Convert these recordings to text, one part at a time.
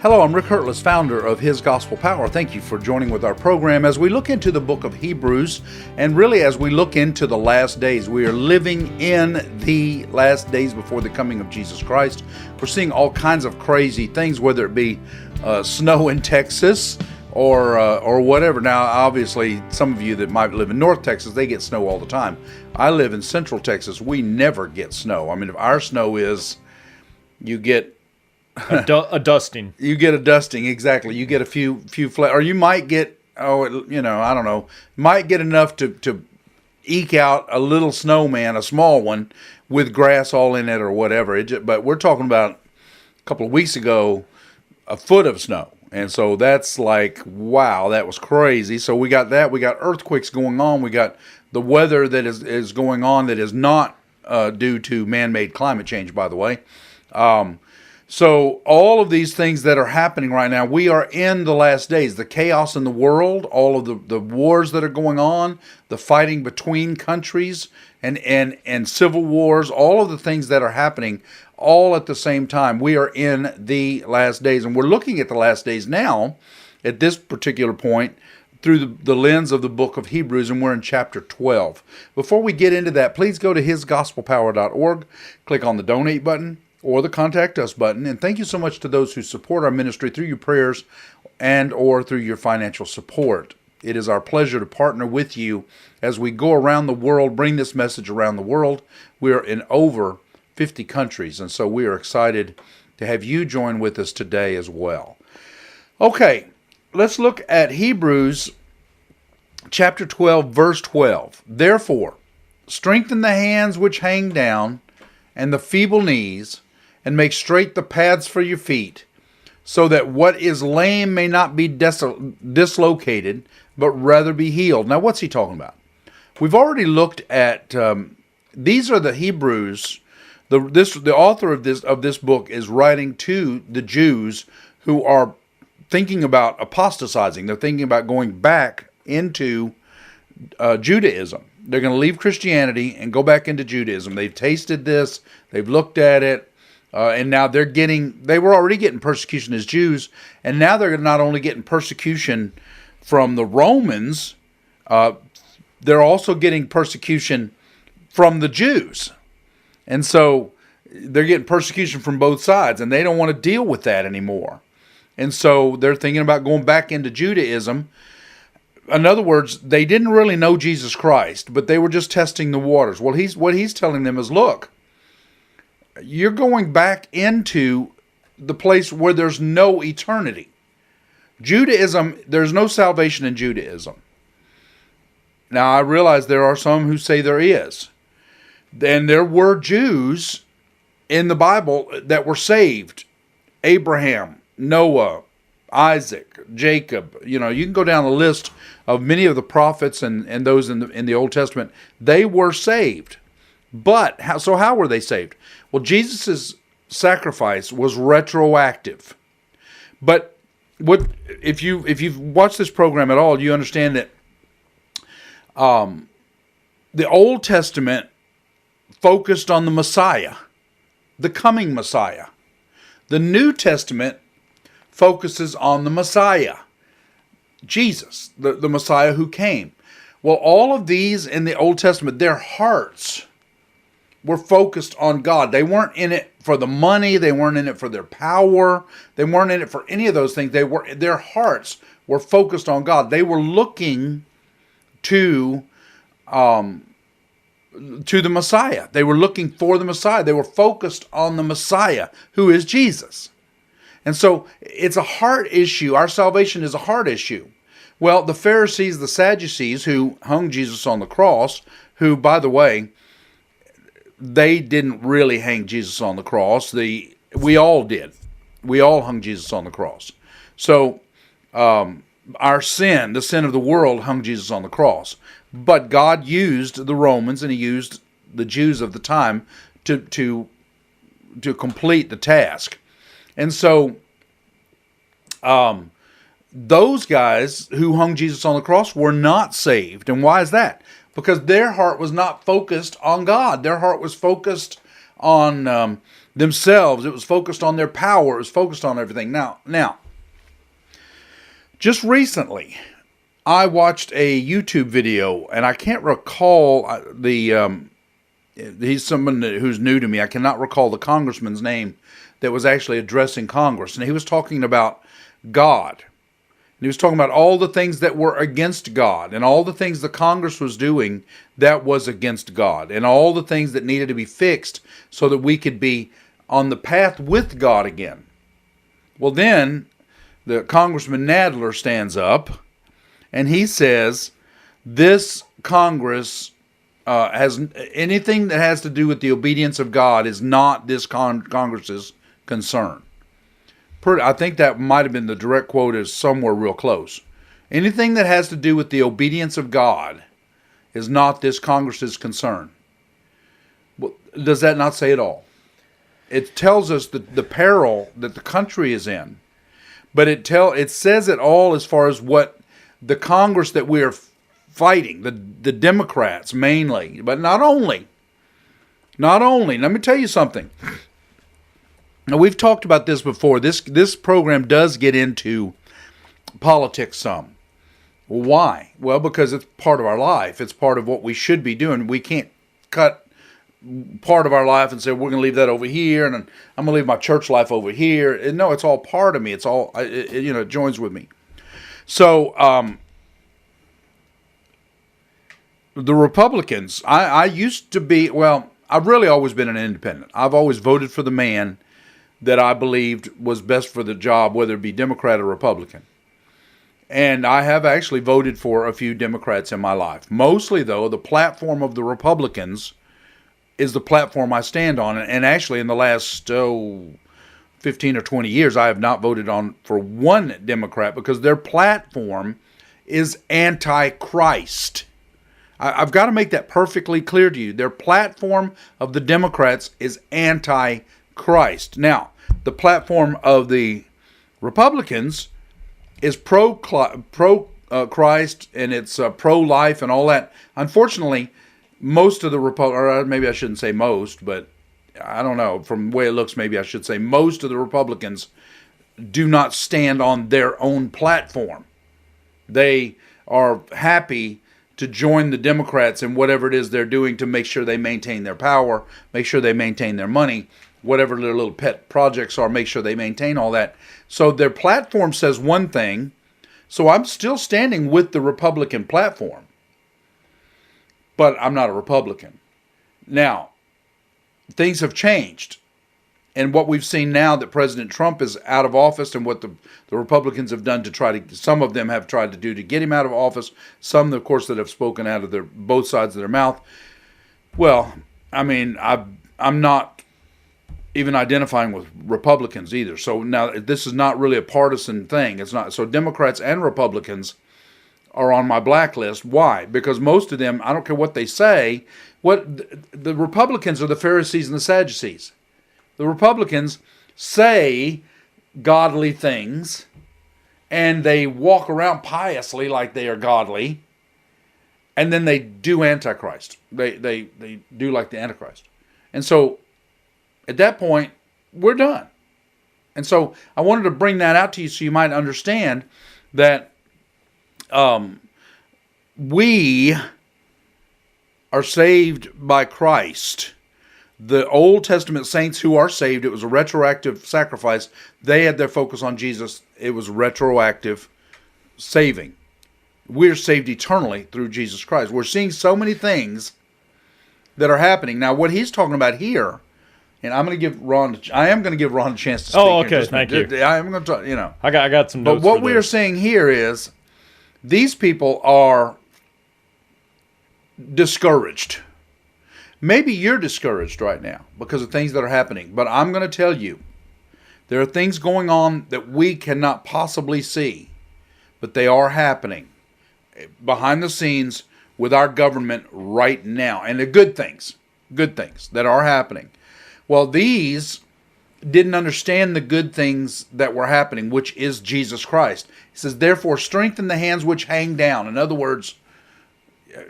Hello, I'm Rick Hertless, founder of His Gospel Power. Thank you for joining with our program as we look into the book of Hebrews, and really as we look into the last days. We are living in the last days before the coming of Jesus Christ. We're seeing all kinds of crazy things, whether it be snow in Texas or whatever. Now, obviously, some of you that might live in North Texas, they get snow all the time. I live in Central Texas. We never get snow. I mean, if our snow is, you get a dusting. You get a dusting, exactly. You get a few or you might get, I don't know, might get enough to eke out a little snowman, a small one, with grass all in it or whatever. But we're talking about a couple of weeks ago, a foot of snow. And so that's like, wow, that was crazy. So we got that. We got earthquakes going on. We got the weather that is going on that is not due to man-made climate change, by the way. So all of these things that are happening right now, we are in the last days. The chaos in the world, all of the wars that are going on, the fighting between countries and civil wars, all of the things that are happening all at the same time. We are in the last days, and we're looking at the last days now at this particular point through the lens of the book of Hebrews, and we're in chapter 12. Before we get into that, please go to hisgospelpower.org, click on the donate button, or the Contact Us button. And thank you so much to those who support our ministry through your prayers and or through your financial support. It is our pleasure to partner with you as we go around the world, bring this message around the world. We are in over 50 countries, and so we are excited to have you join with us today as well. Okay, let's look at Hebrews chapter 12, verse 12. Therefore, strengthen the hands which hang down and the feeble knees, and make straight the paths for your feet, so that what is lame may not be dislocated, but rather be healed. Now, what's he talking about? We've already looked at, these are the Hebrews. The author of this book is writing to the Jews who are thinking about apostatizing. They're thinking about going back into Judaism. They're going to leave Christianity and go back into Judaism. They've tasted this. They've looked at it. And now they were already getting persecution as Jews, and now they're not only getting persecution from the Romans, they're also getting persecution from the Jews. And so they're getting persecution from both sides, and they don't want to deal with that anymore. And so they're thinking about going back into Judaism. In other words, they didn't really know Jesus Christ, but they were just testing the waters. Well, what he's telling them is, look, you're going back into the place where there's no eternity. Judaism, there's no salvation in Judaism. Now, I realize there are some who say there is. And there were Jews in the Bible that were saved. Abraham, Noah, Isaac, Jacob. You can go down the list of many of the prophets and those in the Old Testament. They were saved. But how were they saved? Well, Jesus' sacrifice was retroactive. But if you've watched this program at all, you understand that the Old Testament focused on the Messiah, the coming Messiah. The New Testament focuses on the Messiah, Jesus, the Messiah who came. Well, all of these in the Old Testament, their hearts were focused on God. They weren't in it for the money. They weren't in it for their power. They weren't in it for any of those things. Their hearts were focused on God. They were looking to the Messiah. They were looking for the Messiah. They were focused on the Messiah, who is Jesus. And so it's a heart issue. Our salvation is a heart issue. Well, the Pharisees, the Sadducees, who hung Jesus on the cross, who, by the way, they didn't really hang Jesus on the cross. We all did. We all hung Jesus on the cross. So our sin, the sin of the world, hung Jesus on the cross. But God used the Romans and he used the Jews of the time to complete the task. And so those guys who hung Jesus on the cross were not saved. And why is that? Because their heart was not focused on God. Their heart was focused on themselves. It was focused on their power. It was focused on everything. Now, just recently, I watched a YouTube video, and I can't recall he's someone who's new to me. I cannot recall the congressman's name that was actually addressing Congress. And he was talking about God. And he was talking about all the things that were against God and all the things the Congress was doing that was against God and all the things that needed to be fixed so that we could be on the path with God again. Well, then the Congressman Nadler stands up and he says this Congress has anything that has to do with the obedience of God is not this Congress's concern. I think that might have been the direct quote, is somewhere real close. Anything that has to do with the obedience of God is not this Congress's concern. Well, does that not say it all? It tells us the peril that the country is in, but it says it all as far as what the Congress that we are fighting, the Democrats mainly, but not only. Let me tell you something. Now, we've talked about this before. This program does get into politics some. Why? Well, because it's part of our life. It's part of what we should be doing. We can't cut part of our life and say, we're going to leave that over here, and I'm going to leave my church life over here. And no, it's all part of me. It's all, it joins with me. So, the Republicans, I used to be, I've really always been an independent. I've always voted for the man that I believed was best for the job, whether it be Democrat or Republican. And I have actually voted for a few Democrats in my life. Mostly, though, the platform of the Republicans is the platform I stand on. And actually, in the last 15 or 20 years, I have not voted for one Democrat because their platform is anti-Christ. I've got to make that perfectly clear to you. Their platform of the Democrats is anti-Christ. Now, the platform of the Republicans is pro-Christ and it's pro-life and all that. Unfortunately, most of the or maybe I shouldn't say most, but I don't know. From the way it looks, maybe I should say most of the Republicans do not stand on their own platform. They are happy to join the Democrats in whatever it is they're doing to make sure they maintain their power, make sure they maintain their money, whatever their little pet projects are, make sure they maintain all that. So their platform says one thing, so I'm still standing with the Republican platform, but I'm not a Republican. Now, things have changed. And what we've seen now that President Trump is out of office and what the Republicans have done to try to, some of them have tried to do to get him out of office, some, of course, that have spoken out of both sides of their mouth. Well, I mean, I'm not even identifying with Republicans either. So now this is not really a partisan thing. It's not. So Democrats and Republicans are on my blacklist. Why? Because most of them, I don't care what they say, the Republicans are the Pharisees and the Sadducees. The Republicans say godly things, and they walk around piously like they are godly, and then they do Antichrist. They do like the Antichrist. And so, at that point, we're done. And so, I wanted to bring that out to you so you might understand that we are saved by Christ. The Old Testament saints who are saved, it was a retroactive sacrifice. They had their focus on Jesus. It was retroactive saving. We're saved eternally through Jesus Christ. We're seeing so many things that are happening. Now, what he's talking about here, and I am going to give Ron a chance to speak. Oh, okay, thank you. I am going to talk, I got some notes. But what we are saying here is these people are discouraged. Maybe you're discouraged right now because of things that are happening, but I'm going to tell you, there are things going on that we cannot possibly see, but they are happening behind the scenes with our government right now, and they're good things that are happening. Well, these didn't understand the good things that were happening, which is Jesus Christ. He says, therefore, strengthen the hands which hang down. In other words,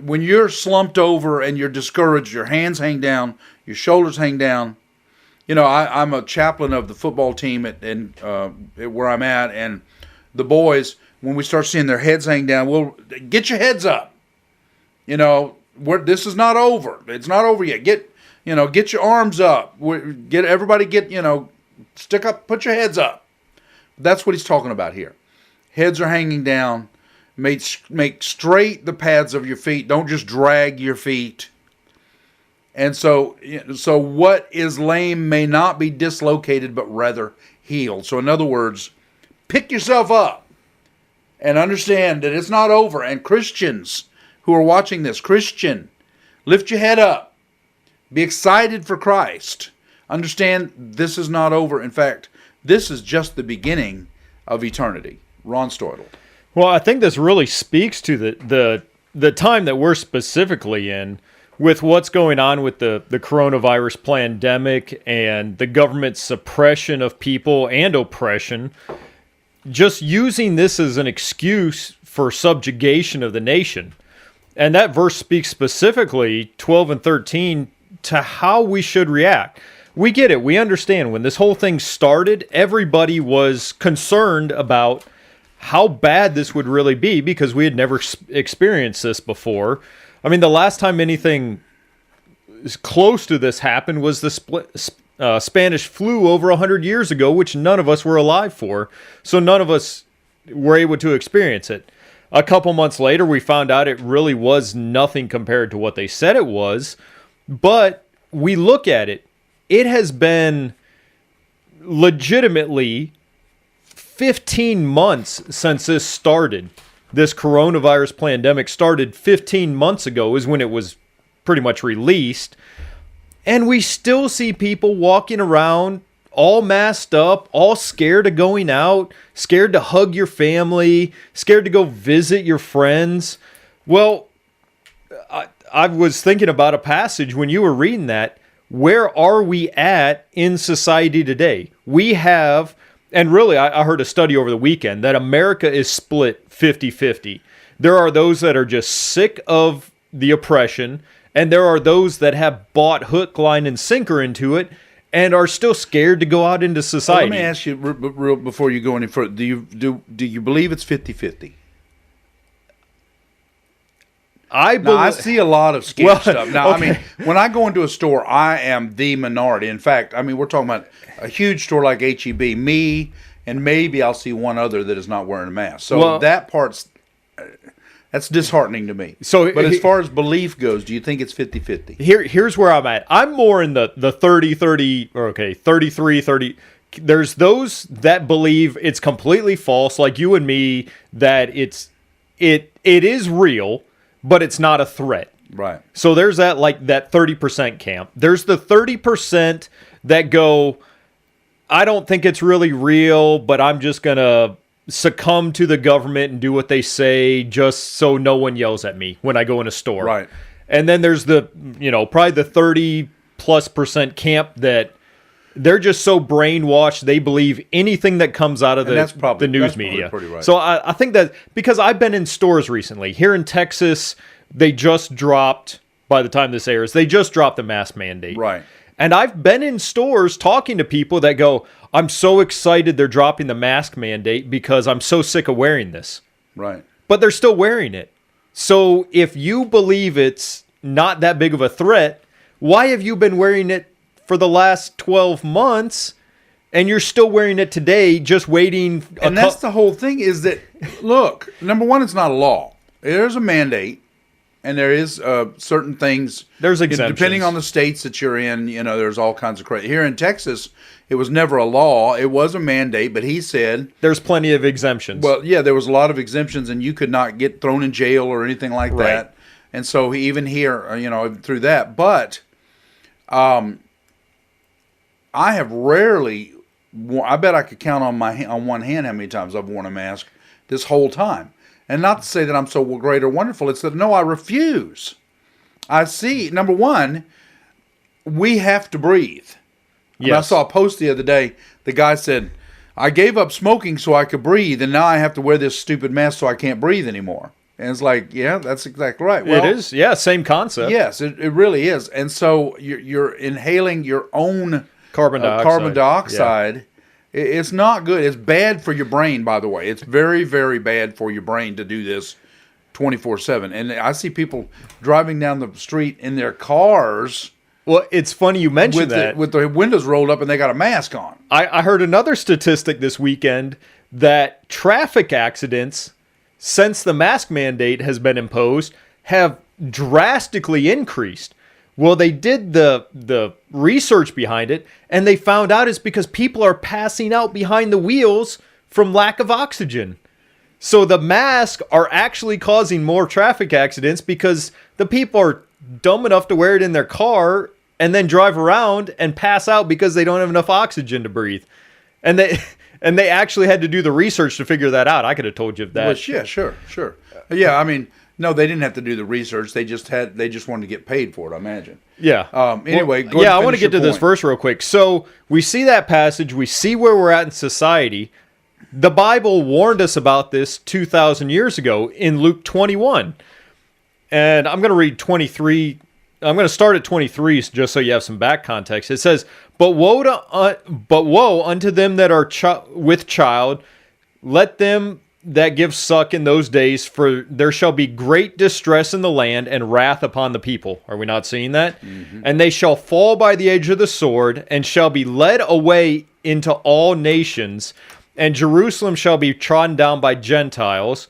when you're slumped over and you're discouraged, your hands hang down, your shoulders hang down, I'm a chaplain of the football team at where I'm at, and the boys, when we start seeing their heads hang down, we'll get your heads up. This is not over. It's not over yet. Get your arms up. Stick up, put your heads up. That's what he's talking about here. Heads are hanging down. Make straight the paths of your feet. Don't just drag your feet. And so what is lame may not be dislocated, but rather healed. So in other words, pick yourself up and understand that it's not over. And Christians who are watching this, Christian, lift your head up. Be excited for Christ. Understand this is not over. In fact, this is just the beginning of eternity. Ron Stoidel. Well, I think this really speaks to the time that we're specifically in, with what's going on with the coronavirus pandemic and the government's suppression of people and oppression, just using this as an excuse for subjugation of the nation. And that verse speaks specifically, 12 and 13, to how we should react. We get it. We understand when this whole thing started, everybody was concerned about how bad this would really be because we had never experienced this before. I mean, the last time anything close to this happened was the Spanish flu over 100 years ago, which none of us were alive for. So none of us were able to experience it. A couple months later, we found out it really was nothing compared to what they said it was. But we look at it, it has been legitimately 15 months since this started. This coronavirus pandemic started 15 months ago is when it was pretty much released. And we still see people walking around all masked up, all scared of going out, scared to hug your family, scared to go visit your friends. Well, I was thinking about a passage when you were reading that. Where are we at in society today? We have, and really I heard a study over the weekend that America is split 50-50. There are those that are just sick of the oppression, and there are those that have bought hook, line, and sinker into it and are still scared to go out into society. Well, let me ask you real before you go any further. Do you believe it's 50-50? I see a lot of scary stuff. Now, okay. I mean, when I go into a store, I am the minority. In fact, I mean, we're talking about a huge store like H-E-B, me, and maybe I'll see one other that is not wearing a mask. So that part's, that's disheartening to me. But as far as belief goes, do you think it's 50-50? Here's where I'm at. I'm more in the 30-30, or 33-30. There's those that believe it's completely false, like you and me, that it is real, but it's not a threat. Right. So there's that 30% camp. There's the 30% that go, I don't think it's really real, but I'm just going to succumb to the government and do what they say just so no one yells at me when I go in a store. Right. And then there's probably the 30+% camp that they're just so brainwashed they believe anything that comes out of the news media. Pretty right. So I think that because I've been in stores recently here in Texas, they just dropped, by the time this airs, they just dropped the mask mandate. Right. And I've been in stores talking to people that go, I'm so excited they're dropping the mask mandate because I'm so sick of wearing this. Right. But they're still wearing it. So if you believe it's not that big of a threat, why have you been wearing it for the last 12 months, and you're still wearing it today, just waiting? And that's the whole thing is that, look, number one, it's not a law. There's a mandate, and there is certain things. There's exemptions. Depending on the states that you're in, there's all kinds of crazy. Here in Texas, it was never a law. It was a mandate, but he said... There's plenty of exemptions. Well, yeah, there was a lot of exemptions, and you could not get thrown in jail or anything like that. And so even here, through that. But... I have rarely, I bet I could count on one hand how many times I've worn a mask this whole time. And not to say that I'm so great or wonderful, it's that, no, I refuse. I see, number one, we have to breathe. Yes. I saw a post the other day, the guy said, I gave up smoking so I could breathe, and now I have to wear this stupid mask so I can't breathe anymore. And it's like, yeah, that's exactly right. Well, it is, yeah, same concept. Yes, it really is. And so you're inhaling your own Carbon dioxide. Carbon dioxide. It's not good. It's bad for your brain, by the way. It's very, very bad for your brain to do this 24/7. And I see people driving down the street in their cars. Well, it's funny you mentioned that. With the windows rolled up and they got a mask on. I heard another statistic this weekend that traffic accidents, since the mask mandate has been imposed, have drastically increased. Well, they did the research behind it, and they found out it's because people are passing out behind the wheels from lack of oxygen. So the masks are actually causing more traffic accidents because the people are dumb enough to wear it in their car and then drive around and pass out because they don't have enough oxygen to breathe. And they actually had to do the research to figure that out. I could have told you that. Well, yeah, sure. Yeah, I mean, no, they didn't have to do the research. They just wanted to get paid for it, I imagine. Yeah. Anyway, well, I want to get to this verse real quick. So we see that passage. We see where we're at in society. The Bible warned us about this 2,000 years ago in Luke 21. And I'm going to read 23. I'm going to start at 23 just so you have some back context. It says, But woe unto them that are with child, let them that give suck in those days, for there shall be great distress in the land and wrath upon the people. Are we not seeing that? Mm-hmm. And they shall fall by the edge of the sword, and shall be led away into all nations, and Jerusalem shall be trodden down by Gentiles,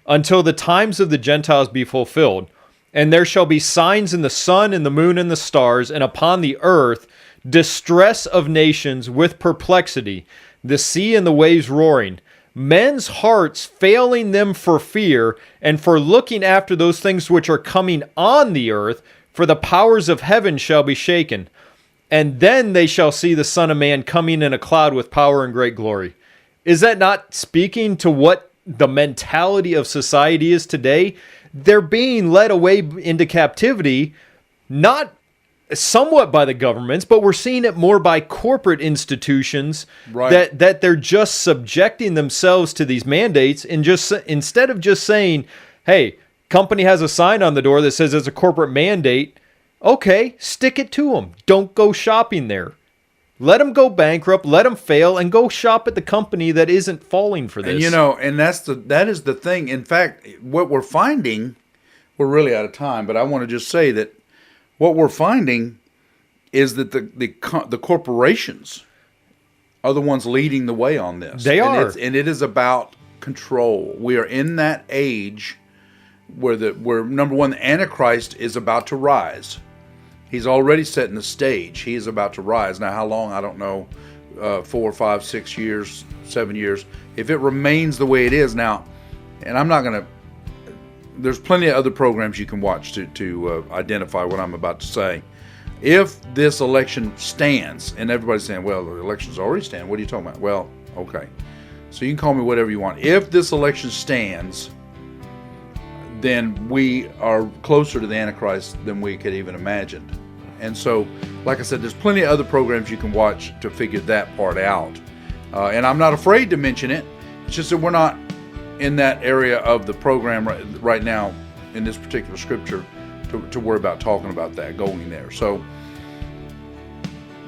until the times of the Gentiles be fulfilled. And there shall be signs in the sun and the moon and the stars, and upon the earth distress of nations with perplexity, the sea and the waves roaring, men's hearts failing them for fear, and for looking after those things which are coming on the earth, for the powers of heaven shall be shaken. And then they shall see the Son of Man coming in a cloud with power and great glory. Is that not speaking to what the mentality of society is today? They're being led away into captivity, not somewhat by the governments, but we're seeing it more by corporate institutions, right, that they're just subjecting themselves to these mandates, and just instead of just saying, hey, company has a sign on the door that says it's a corporate mandate, okay, stick it to them. Don't go shopping there. Let them go bankrupt, let them fail, and go shop at the company that isn't falling for this. And and that is the thing. In fact, what we're finding, we're really out of time, but I want to just say that what we're finding is that the corporations are the ones leading the way on this. They are. And it is about control. We are in that age where number one, the Antichrist is about to rise. He's already setting the stage. He is about to rise. Now, how long? I don't know. 4, 5, 6 years, 7 years. If it remains the way it is now, and I'm not going to, there's plenty of other programs you can watch to identify what I'm about to say. If this election stands, and everybody's saying, well, the election's already stand. What are you talking about? Well, okay. So you can call me whatever you want. If this election stands, then we are closer to the Antichrist than we could even imagine. And so, like I said, there's plenty of other programs you can watch to figure that part out. And I'm not afraid to mention it. It's just that we're not in that area of the program right now in this particular scripture to worry about talking about that, going there. So,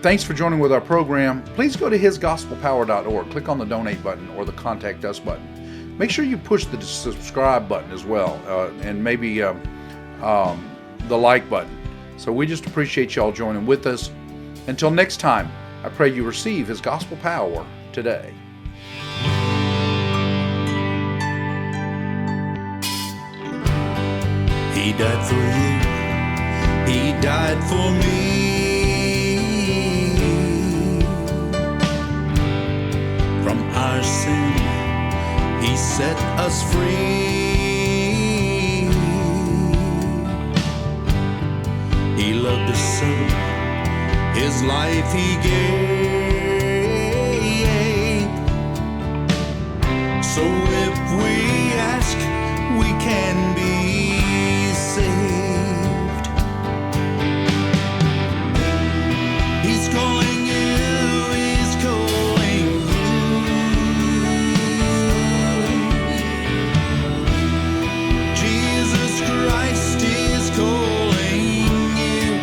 thanks for joining with our program. Please go to hisgospelpower.org. Click on the donate button or the contact us button. Make sure you push the subscribe button as well, and maybe the like button. So we just appreciate y'all joining with us. Until next time, I pray you receive His gospel power today. He died for you. He died for me. From our sin, He set us free. He loved us so, His life He gave. So if we ask, we can be saved. He's calling you, He's calling you. Jesus Christ is calling you.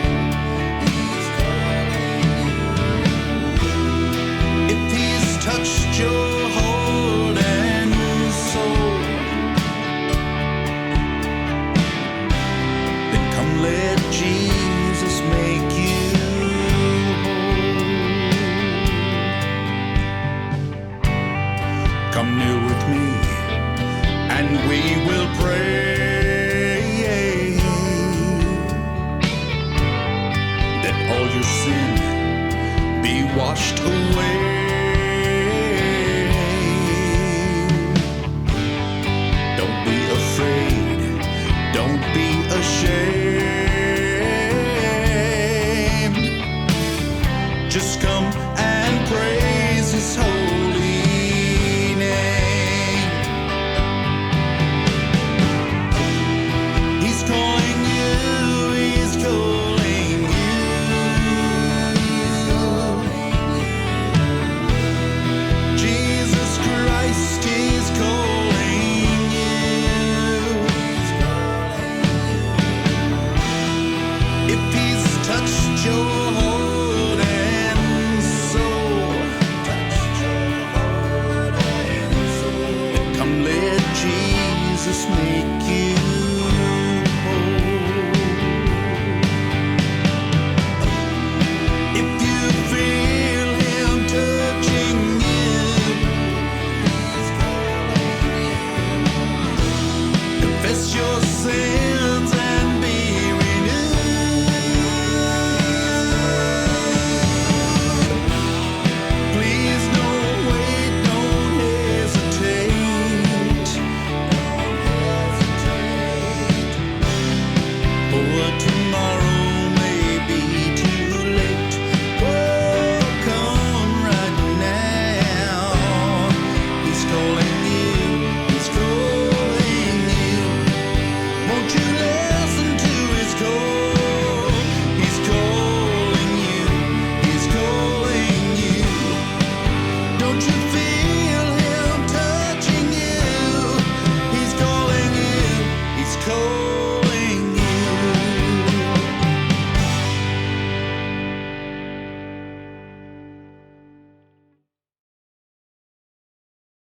He's calling you. come near with me, and we will pray that all your sin be washed away.